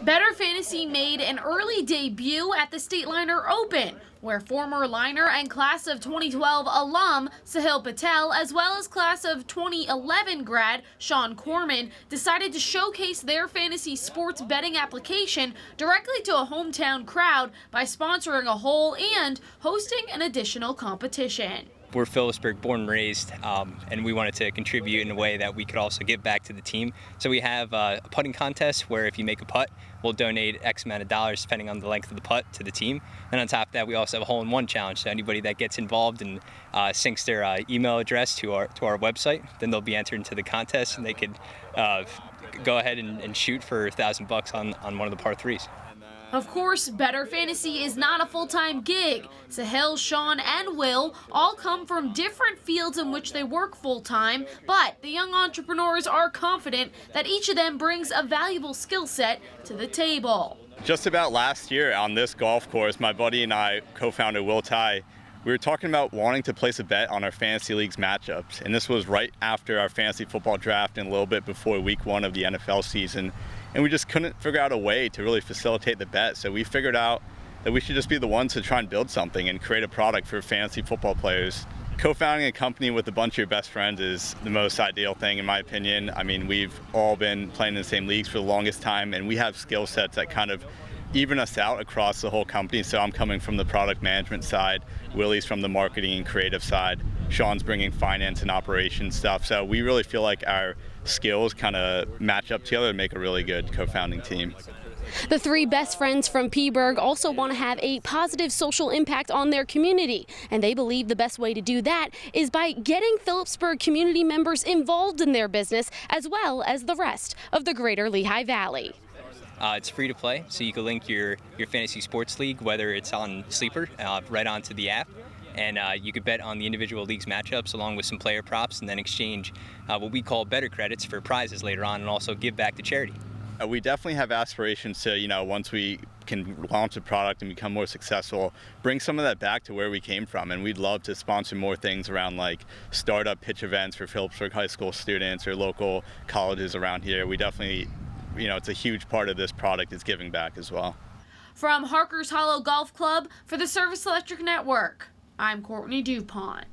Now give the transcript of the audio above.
Bettor Fantasy made an early debut at the State Liner Open, where former Liner and class of 2012 alum Sahil Patel, as well as class of 2011 grad Sean Corman, decided to showcase their fantasy sports betting application directly to a hometown crowd by sponsoring a hole and hosting an additional competition. We're Phillipsburg born and raised, and we wanted to contribute in a way that we could also give back to the team. So we have a putting contest where if you make a putt, we'll donate X amount of dollars depending on the length of the putt to the team. And on top of that, we also have a hole-in-one challenge. So anybody that gets involved and syncs their email address to our website, then they'll be entered into the contest, and they could go ahead and shoot for $1,000 on one of the par threes. Of course, Bettor Fantasy is not a full-time gig. Sahil, Sean, and Will all come from different fields in which they work full-time, but the young entrepreneurs are confident that each of them brings a valuable skill set to the table. Just about last year on this golf course, my buddy and I, co-founder Will Ty, we were talking about wanting to place a bet on our fantasy leagues matchups, and this was right after our fantasy football draft and a little bit before week 1 of the NFL season. And we just couldn't figure out a way to really facilitate the bet. So we figured out that we should just be the ones to try and build something and create a product for fantasy football players. Co-founding a company with a bunch of your best friends is the most ideal thing, in my opinion. I mean, we've all been playing in the same leagues for the longest time, and we have skill sets that kind of even us out across the whole company. So I'm coming from the product management side, Willie's from the marketing and creative side, Sean's bringing finance and operations stuff. So we really feel like our skills kind of match up together and make a really good co-founding team. The three best friends from Phillipsburg also want to have a positive social impact on their community, and they believe the best way to do that is by getting Phillipsburg community members involved in their business as well as the rest of the greater Lehigh Valley. It's free to play, so you can link your fantasy sports league, whether it's on Sleeper, right onto the app. And you could bet on the individual leagues matchups along with some player props, and then exchange what we call Bettor credits for prizes later on, and also give back to charity. We definitely have aspirations to, once we can launch a product and become more successful, bring some of that back to where we came from. And we'd love to sponsor more things around like startup pitch events for Phillipsburg high school students or local colleges around here. We definitely, it's a huge part of this product is giving back as well. From Harker's Hollow Golf Club for the Service Electric Network, I'm Courtney DuPont.